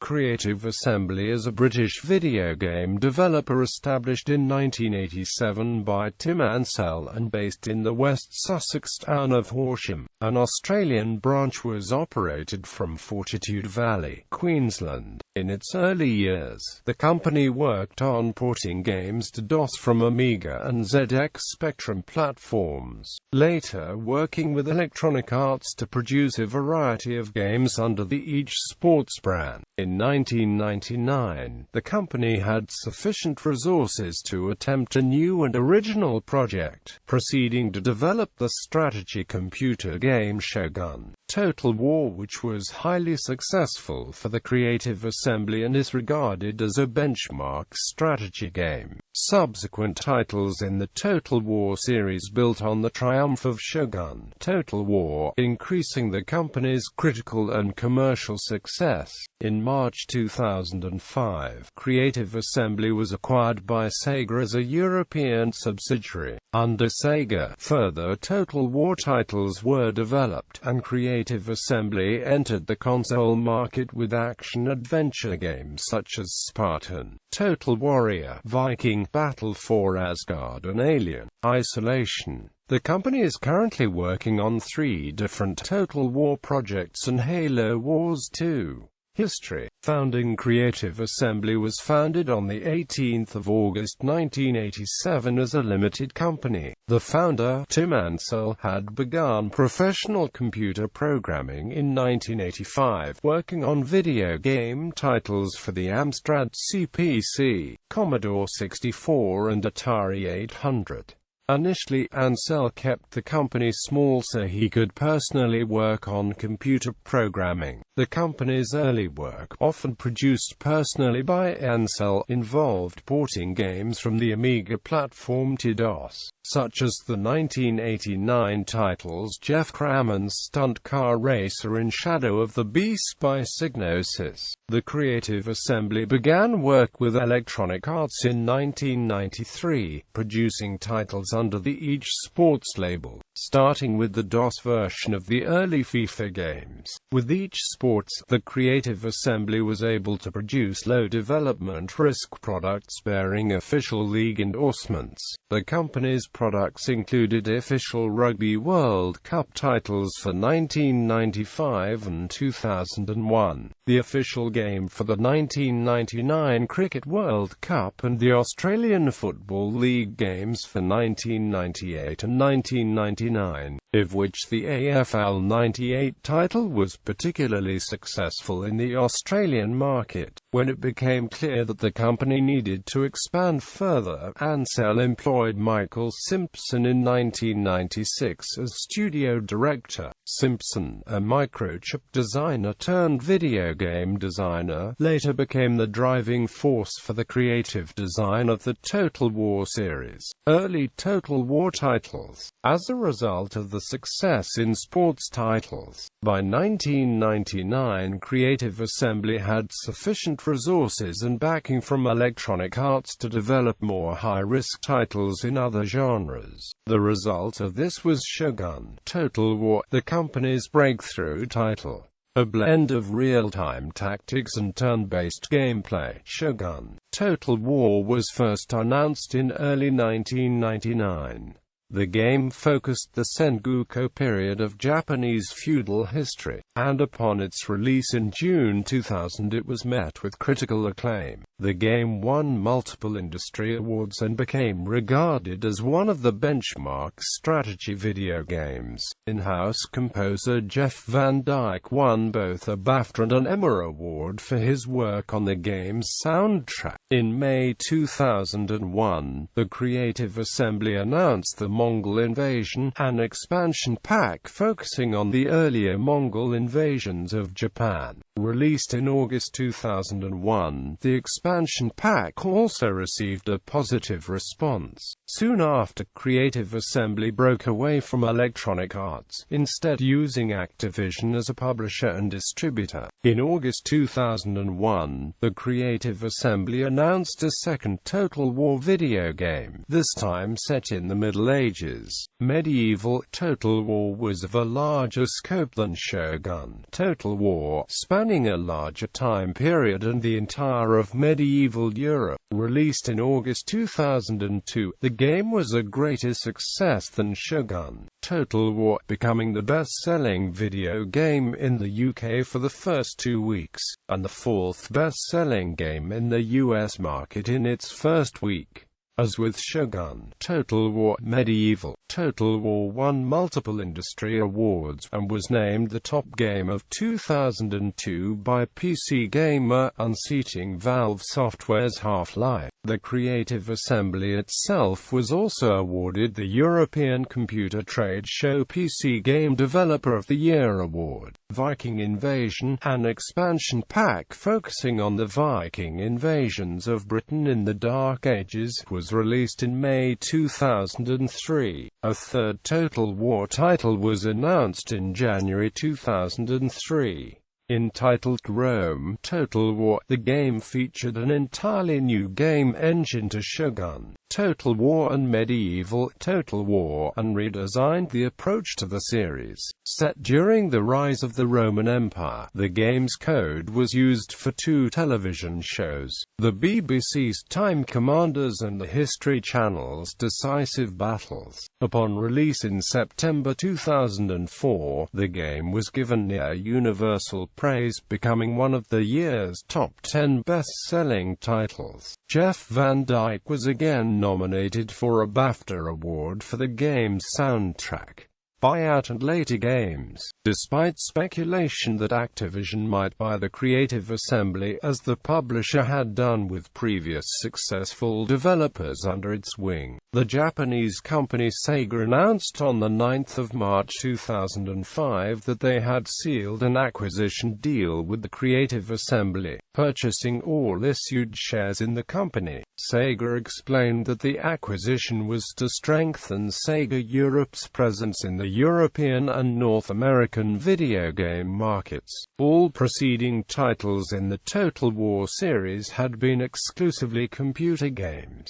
Creative Assembly is a British video game developer established in 1987 by Tim Ansell and based in the West Sussex town of Horsham. An Australian branch was operated from Fortitude Valley, Queensland. In its early years, the company worked on porting games to DOS from Amiga and ZX Spectrum platforms, later working with Electronic Arts to produce a variety of games under the each Sports brand. In 1999, the company had sufficient resources to attempt a new and original project, proceeding to develop the strategy computer game Shogun. Total War, which was highly successful for the Creative Assembly and is regarded as a benchmark strategy game. Subsequent titles in the Total War series built on the triumph of Shogun, Total War, increasing the company's critical and commercial success. In March 2005, Creative Assembly was acquired by Sega as a European subsidiary. Under Sega, further Total War titles were developed, and Creative Assembly entered the console market with action-adventure games such as Spartan, Total Warrior, Viking, Battle for Asgard and Alien Isolation. The company is currently working on 3 different Total War projects and Halo Wars 2. History. Founding Creative Assembly was founded on the 18th of August 1987 as a limited company. The founder, Tim Ansell, had begun professional computer programming in 1985, working on video game titles for the Amstrad CPC, Commodore 64 and Atari 800. Initially, Ansell kept the company small so he could personally work on computer programming. The company's early work, often produced personally by Ansell, involved porting games from the Amiga platform to DOS, such as the 1989 titles Jeff Crammond's Stunt Car Racer and Shadow of the Beast by Psygnosis. The Creative Assembly began work with Electronic Arts in 1993, producing titles under the each Sports label, starting with the DOS version of the early FIFA games. With each Sports, the Creative Assembly was able to produce low development risk products bearing official league endorsements. The company's products included official Rugby World Cup titles for 1995 and 2001, the official game for the 1999 Cricket World Cup and the Australian Football League games for 1998 and 1999, of which the AFL 98 title was particularly successful in the Australian market. When it became clear that the company needed to expand further, Ansell employed Michael Simpson in 1996 as studio director. Simpson, a microchip designer turned video game designer, later became the driving force for the creative design of the Total War series. Early Total War titles. As a result of the success in sports titles, by 1999 Creative Assembly had sufficient resources and backing from Electronic Arts to develop more high-risk titles in other genres. The result of this was Shogun, Total War, the company's breakthrough title. A blend of real-time tactics and turn-based gameplay, Shogun, Total War was first announced in early 1999. The game focused the Sengoku period of Japanese feudal history, and upon its release in June 2000 it was met with critical acclaim. The game won multiple industry awards and became regarded as one of the benchmark strategy video games. In-house composer Jeff Van Dyke won both a BAFTA and an Emma Award for his work on the game's soundtrack. In May 2001, the Creative Assembly announced the Mongol Invasion, an expansion pack focusing on the earlier Mongol invasions of Japan. Released in August 2001, the expansion expansion pack also received a positive response. Soon after, Creative Assembly broke away from Electronic Arts, instead using Activision as a publisher and distributor. In August 2001, the Creative Assembly announced a second Total War video game, this time set in the Middle Ages. Medieval Total War was of a larger scope than Shogun Total War, spanning a larger time period and the entire of medieval Europe. Released in August 2002, the game was a greater success than Shogun Total War, becoming the best-selling video game in the UK for the first 2 weeks, and the fourth best-selling game in the US market in its first week. As with Shogun Total War, Medieval Total War won multiple industry awards, and was named the top game of 2002 by PC Gamer, unseating Valve Software's Half-Life. The Creative Assembly itself was also awarded the European Computer Trade Show PC Game Developer of the Year award. Viking Invasion, an expansion pack focusing on the Viking invasions of Britain in the Dark Ages, was released in May 2003. A third Total War title was announced in January 2003. Entitled Rome Total War, the game featured an entirely new game engine to Shogun Total War and Medieval Total War, and redesigned the approach to the series. Set during the rise of the Roman Empire, the game's code was used for 2 television shows, the BBC's Time Commanders and the History Channel's Decisive Battles. Upon release in September 2004, the game was given near universal praise, becoming one of the year's top 10 best-selling titles. Jeff Van Dyke was again nominated for a BAFTA award for the game's soundtrack. Buyout and later games. Despite speculation that Activision might buy the Creative Assembly, as the publisher had done with previous successful developers under its wing, the Japanese company Sega announced on the 9th of March 2005 that they had sealed an acquisition deal with the Creative Assembly, purchasing all issued shares in the company. Sega explained that the acquisition was to strengthen Sega Europe's presence in the European and North American video game markets. All preceding titles in the Total War series had been exclusively computer games.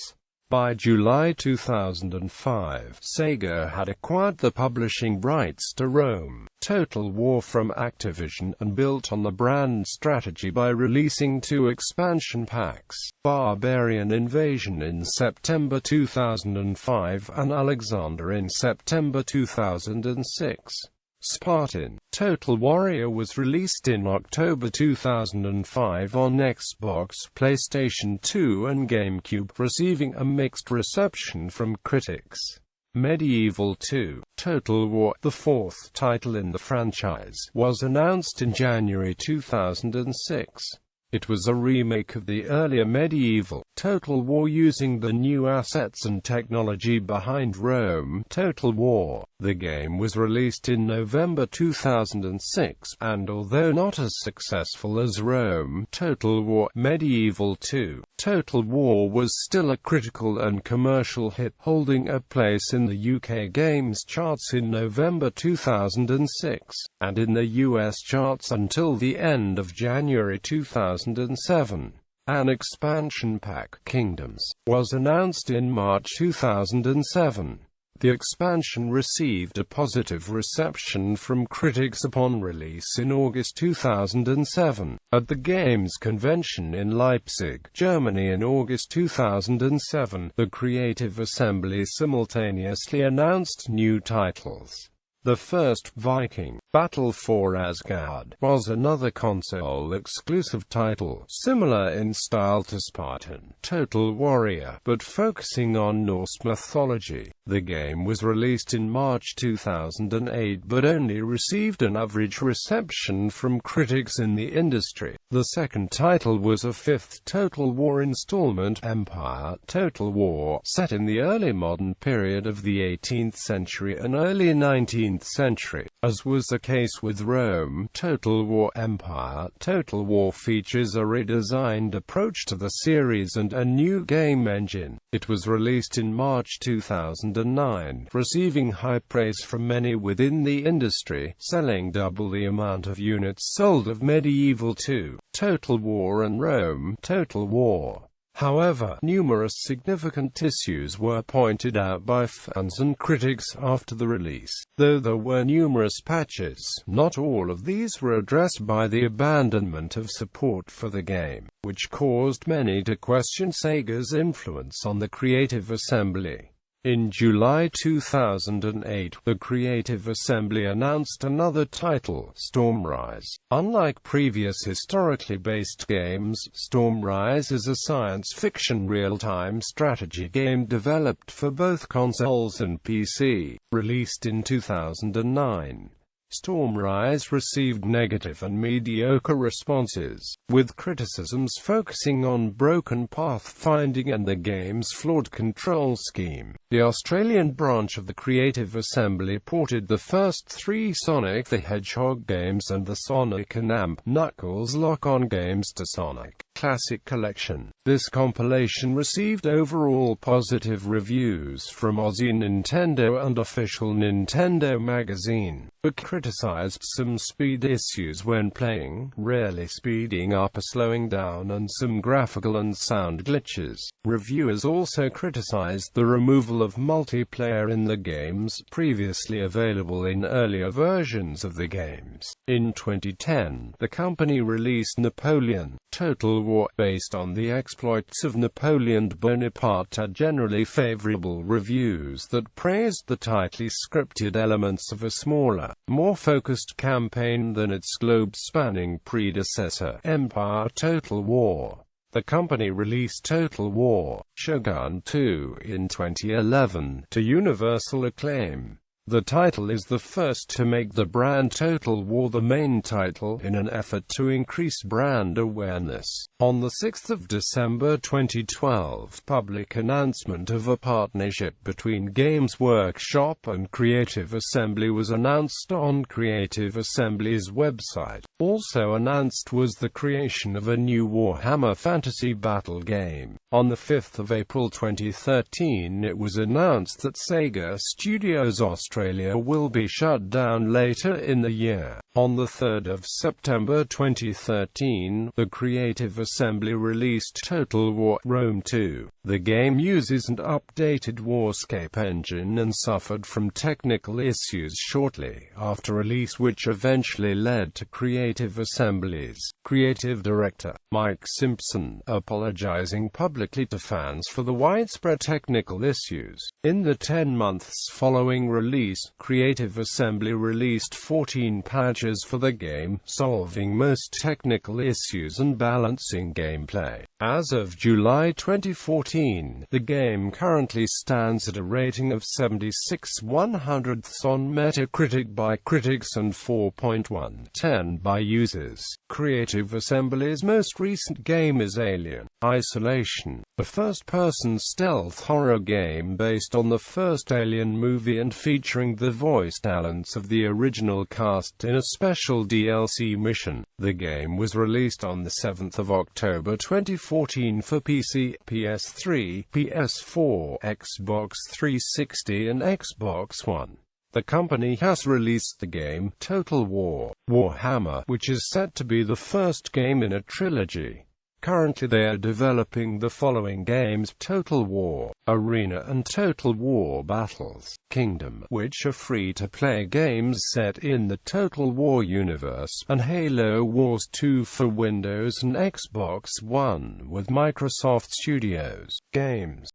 By July 2005, Sega had acquired the publishing rights to Rome Total War from Activision, and built on the brand strategy by releasing 2 expansion packs, Barbarian Invasion in September 2005 and Alexander in September 2006. Spartan Total Warrior was released in October 2005 on Xbox, PlayStation 2 and GameCube, receiving a mixed reception from critics. Medieval 2 Total War, the fourth title in the franchise, was announced in January 2006. It was a remake of the earlier Medieval Total War using the new assets and technology behind Rome Total War. The game was released in November 2006, and although not as successful as Rome Total War, Medieval 2 Total War was still a critical and commercial hit, holding a place in the UK games charts in November 2006, and in the US charts until the end of January 2007. An expansion pack, Kingdoms, was announced in March 2007. The expansion received a positive reception from critics upon release in August 2007, at the Games Convention in Leipzig, Germany in August 2007. The Creative Assembly simultaneously announced new titles. The first, Viking Battle for Asgard, was another console-exclusive title, similar in style to Spartan Total Warrior, but focusing on Norse mythology. The game was released in March 2008 but only received an average reception from critics in the industry. The second title was a fifth Total War installment, Empire Total War, set in the early modern period of the 18th century and early 19th 19th century. As was the case with Rome, Total War Empire, Total War features a redesigned approach to the series and a new game engine. It was released in March 2009, receiving high praise from many within the industry, selling double the amount of units sold of Medieval 2, Total War and Rome, Total War. However, numerous significant issues were pointed out by fans and critics after the release. Though there were numerous patches, not all of these were addressed by the abandonment of support for the game, which caused many to question Sega's influence on the Creative Assembly. In July 2008, the Creative Assembly announced another title, Stormrise. Unlike previous historically based games, Stormrise is a science fiction real-time strategy game developed for both consoles and PC. Released in 2009, Stormrise received negative and mediocre responses, with criticisms focusing on broken pathfinding and the game's flawed control scheme. The Australian branch of the Creative Assembly ported the first three Sonic the Hedgehog games and the Sonic and Knuckles Lock-On games to Sonic Classic Collection. This compilation received overall positive reviews from Aussie Nintendo and Official Nintendo magazine, but criticized some speed issues when playing, rarely speeding up or slowing down, and some graphical and sound glitches. Reviewers also criticized the removal of multiplayer in the games, previously available in earlier versions of the games. In 2010, the company released Napoleon: Total War, based on the exploits of Napoleon Bonaparte, had generally favorable reviews that praised the tightly scripted elements of a smaller, more focused campaign than its globe-spanning predecessor, Empire Total War. The company released Total War: Shogun 2 in 2011, to universal acclaim. The title is the first to make the brand Total War the main title, in an effort to increase brand awareness. On the 6th of December 2012, public announcement of a partnership between Games Workshop and Creative Assembly was announced on Creative Assembly's website. Also announced was the creation of a new Warhammer Fantasy Battle game. On the 5th of April 2013, it was announced that Sega Studios Australia will be shut down later in the year. On the 3rd of September 2013, the Creative Assembly released Total War: Rome 2. The game uses an updated Warscape engine and suffered from technical issues shortly after release, which eventually led to Creative Assembly's creative director, Mike Simpson, apologizing publicly to fans for the widespread technical issues. In the 10 months following release, Creative Assembly released 14 patches for the game, solving most technical issues and balancing gameplay. As of July 2014, the game currently stands at a rating of 76/100 on Metacritic by critics and 4.1/10 by users. Creative Assembly's most recent game is Alien Isolation, a first-person stealth horror game based on the first Alien movie and featuring the voice talents of the original cast in a special DLC mission. The game was released on the 7th of October 2014 for PC, PS3, PS4, Xbox 360 and Xbox One. The company has released the game Total War: Warhammer, which is set to be the first game in a trilogy. Currently they are developing the following games: Total War Arena and Total War Battles Kingdom, which are free-to-play games set in the Total War universe, and Halo Wars 2 for Windows and Xbox One with Microsoft Studios Games.